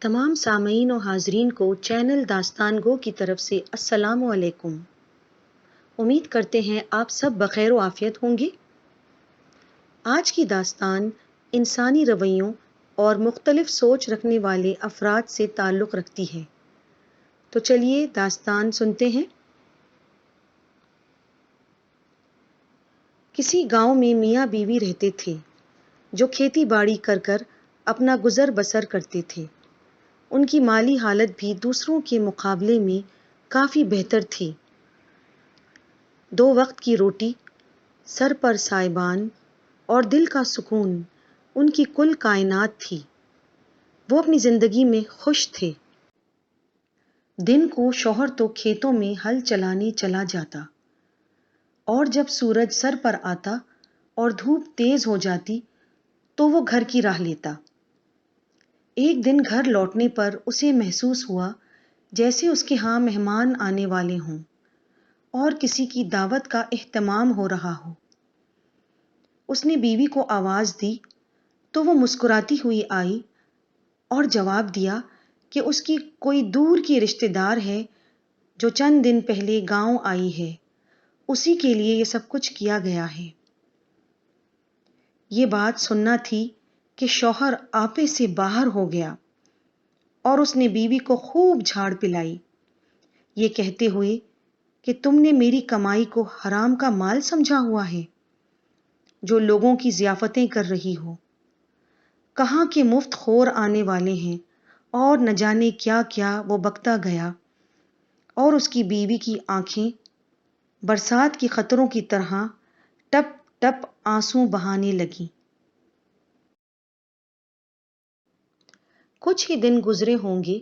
تمام سامعین و حاضرین کو چینل داستان گو کی طرف سے السلام علیکم۔ امید کرتے ہیں آپ سب بخیر و عافیت ہوں گے۔ آج کی داستان انسانی رویوں اور مختلف سوچ رکھنے والے افراد سے تعلق رکھتی ہے، تو چلیے داستان سنتے ہیں۔ کسی گاؤں میں میاں بیوی رہتے تھے جو کھیتی باڑی کر اپنا گزر بسر کرتے تھے۔ ان کی مالی حالت بھی دوسروں کے مقابلے میں کافی بہتر تھی۔ 2 وقت کی روٹی، سر پر سایبان اور دل کا سکون ان کی کل کائنات تھی۔ وہ اپنی زندگی میں خوش تھے۔ دن کو شوہر تو کھیتوں میں ہل چلانے چلا جاتا، اور جب سورج سر پر آتا اور دھوپ تیز ہو جاتی تو وہ گھر کی راہ لیتا۔ ایک دن گھر لوٹنے پر اسے محسوس ہوا جیسے اس کے ہاں مہمان آنے والے ہوں اور کسی کی دعوت کا اہتمام ہو رہا ہو۔ اس نے بیوی کو آواز دی تو وہ مسکراتی ہوئی آئی اور جواب دیا کہ اس کی کوئی دور کی رشتہ دار ہے جو چند دن پہلے گاؤں آئی ہے، اسی کے لیے یہ سب کچھ کیا گیا ہے۔ یہ بات سننا تھی کہ شوہر آپے سے باہر ہو گیا اور اس نے بیوی کو خوب جھاڑ پلائی، یہ کہتے ہوئے کہ تم نے میری کمائی کو حرام کا مال سمجھا ہوا ہے جو لوگوں کی ضیافتیں کر رہی ہو۔ کہاں کے مفت خور آنے والے ہیں اور نہ جانے کیا کیا وہ بکتا گیا، اور اس کی بیوی کی آنکھیں برسات کی قطروں کی طرح ٹپ ٹپ آنسو بہانے لگیں۔ کچھ ہی دن گزرے ہوں گے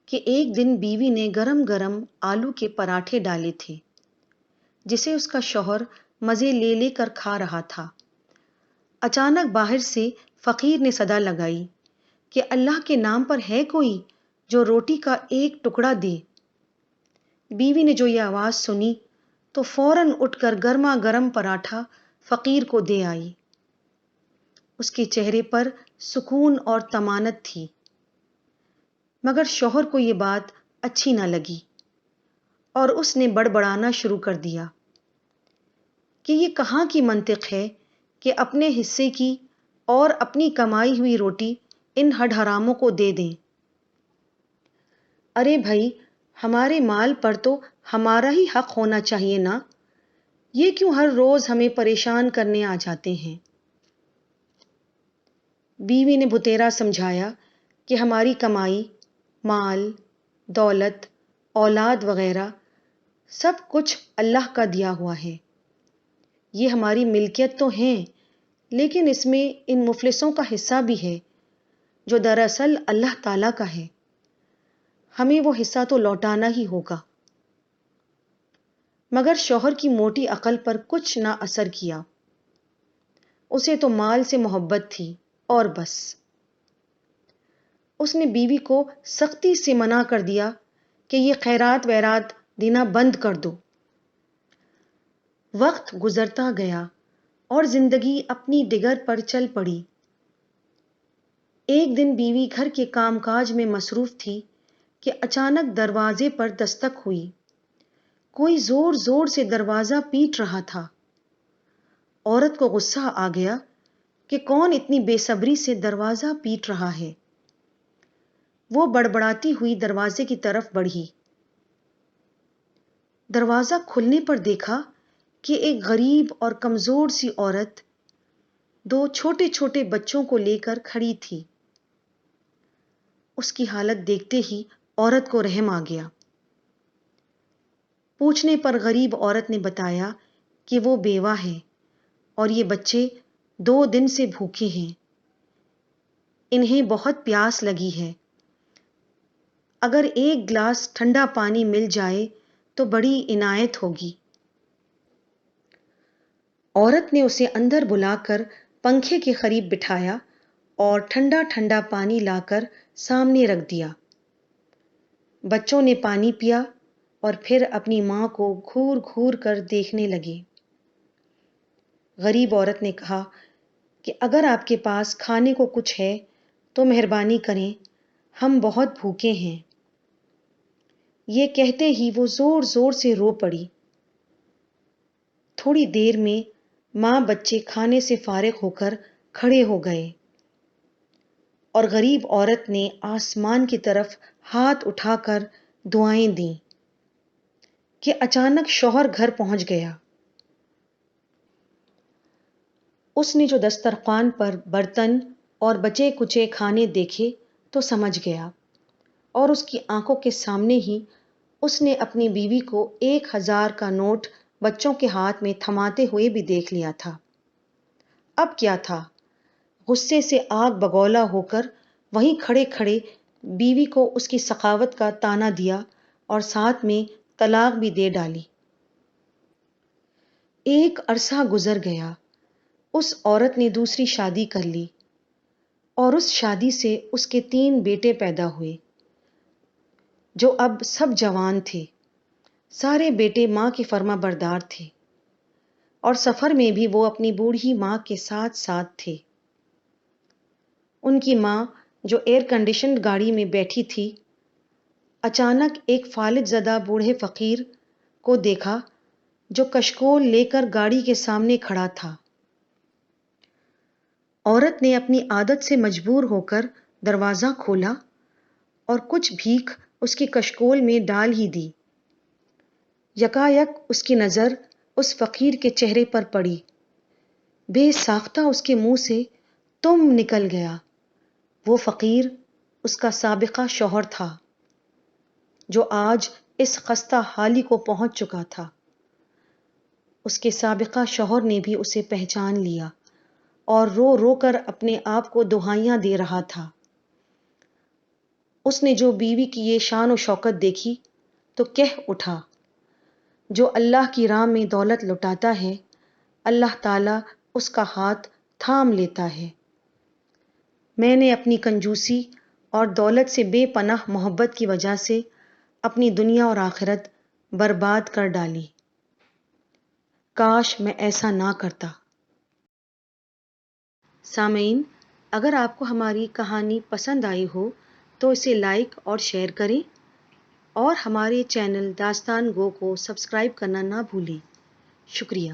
کہ ایک دن بیوی نے گرم گرم آلو کے پراٹھے ڈالے تھے جسے اس کا شوہر مزے لے کر کھا رہا تھا۔ اچانک باہر سے فقیر نے صدا لگائی کہ اللہ کے نام پر ہے کوئی جو روٹی کا ایک ٹکڑا دے۔ بیوی نے جو یہ آواز سنی تو فوراً اٹھ کر گرما گرم پراٹھا فقیر کو دے آئی۔ اس کے چہرے پر سکون اور طمانت تھی، مگر شوہر کو یہ بات اچھی نہ لگی اور اس نے بڑبڑانا شروع کر دیا کہ یہ کہاں کی منطق ہے کہ اپنے حصے کی اور اپنی کمائی ہوئی روٹی ان ہڈ حراموں کو دے دیں۔ ارے بھائی، ہمارے مال پر تو ہمارا ہی حق ہونا چاہیے نا، یہ کیوں ہر روز ہمیں پریشان کرنے آ جاتے ہیں؟ بیوی نے بھتیرا سمجھایا کہ ہماری کمائی، مال، دولت، اولاد وغیرہ سب کچھ اللہ کا دیا ہوا ہے۔ یہ ہماری ملکیت تو ہیں، لیکن اس میں ان مفلسوں کا حصہ بھی ہے جو دراصل اللہ تعالیٰ کا ہے۔ ہمیں وہ حصہ تو لوٹانا ہی ہوگا۔ مگر شوہر کی موٹی عقل پر کچھ نہ اثر کیا۔ اسے تو مال سے محبت تھی اور بس۔ اس نے بیوی کو سختی سے منع کر دیا کہ یہ خیرات ویرات دینا بند کر دو۔ وقت گزرتا گیا اور زندگی اپنی ڈگر پر چل پڑی۔ ایک دن بیوی گھر کے کام کاج میں مصروف تھی کہ اچانک دروازے پر دستک ہوئی۔ کوئی زور زور سے دروازہ پیٹ رہا تھا۔ عورت کو غصہ آ گیا کہ کون اتنی بے صبری سے دروازہ پیٹ رہا ہے۔ وہ بڑبڑاتی ہوئی دروازے کی طرف بڑھی۔ دروازہ کھلنے پر دیکھا کہ ایک غریب اور کمزور سی عورت 2 چھوٹے چھوٹے بچوں کو لے کر کھڑی تھی۔ اس کی حالت دیکھتے ہی عورت کو رحم آ گیا۔ پوچھنے پر غریب عورت نے بتایا کہ وہ بیوہ ہے اور یہ بچے 2 دن سے بھوکے ہیں۔ انہیں بہت پیاس لگی ہے۔ اگر ایک گلاس ٹھنڈا پانی مل جائے تو بڑی عنایت ہوگی۔ عورت نے اسے اندر بلا کر پنکھے کے قریب بٹھایا اور ٹھنڈا ٹھنڈا پانی لا کر سامنے رکھ دیا۔ بچوں نے پانی پیا اور پھر اپنی ماں کو گھور گھور کر دیکھنے لگے۔ غریب عورت نے کہا کہ اگر آپ کے پاس کھانے کو کچھ ہے تو مہربانی کریں، ہم بہت بھوکے ہیں۔ یہ کہتے ہی وہ زور زور سے رو پڑی۔ تھوڑی دیر میں ماں بچے کھانے سے فارغ ہو کر کھڑے ہو گئے اور غریب عورت نے آسمان کی طرف ہاتھ اٹھا کر دعائیں دیں کہ اچانک شوہر گھر پہنچ گیا۔ اس نے جو دسترخوان پر برتن اور بچے کچے کھانے دیکھے تو سمجھ گیا، اور اس کی آنکھوں کے سامنے ہی اس نے اپنی بیوی کو 1000 کا نوٹ بچوں کے ہاتھ میں تھماتے ہوئے بھی دیکھ لیا تھا۔ اب کیا تھا؟ غصے سے آگ بگولا ہو کر وہیں کھڑے کھڑے بیوی کو اس کی سخاوت کا طعنہ دیا اور ساتھ میں طلاق بھی دے ڈالی۔ ایک عرصہ گزر گیا، اس عورت نے دوسری شادی کر لی اور اس شادی سے اس کے 3 بیٹے پیدا ہوئے جو اب سب جوان تھے۔ سارے بیٹے ماں کے فرما بردار تھے اور سفر میں بھی وہ اپنی بوڑھی ماں کے ساتھ ساتھ تھے۔ ان کی ماں جو ایئر کنڈیشنڈ گاڑی میں بیٹھی تھی، اچانک ایک فالج زدہ بوڑھے فقیر کو دیکھا جو کشکول لے کر گاڑی کے سامنے کھڑا تھا۔ عورت نے اپنی عادت سے مجبور ہو کر دروازہ کھولا اور کچھ بھیک اس کی کشکول میں ڈال ہی دی۔ یکایک اس کی نظر اس فقیر کے چہرے پر پڑی۔ بے ساختہ اس کے منہ سے تم نکل گیا۔ وہ فقیر اس کا سابقہ شوہر تھا جو آج اس خستہ حالی کو پہنچ چکا تھا۔ اس کے سابقہ شوہر نے بھی اسے پہچان لیا اور رو رو کر اپنے آپ کو دہائیاں دے رہا تھا۔ اس نے جو بیوی کی یہ شان و شوکت دیکھی تو کہہ اٹھا، جو اللہ کی راہ میں دولت لٹاتا ہے، اللہ تعالیٰ اس کا ہاتھ تھام لیتا ہے۔ میں نے اپنی کنجوسی اور دولت سے بے پناہ محبت کی وجہ سے اپنی دنیا اور آخرت برباد کر ڈالی۔ کاش میں ایسا نہ کرتا۔ سامعین، اگر آپ کو ہماری کہانی پسند آئی ہو تو اسے لائک اور شیئر کریں اور ہمارے چینل داستان گو کو سبسکرائب کرنا نہ بھولیں۔ شکریہ۔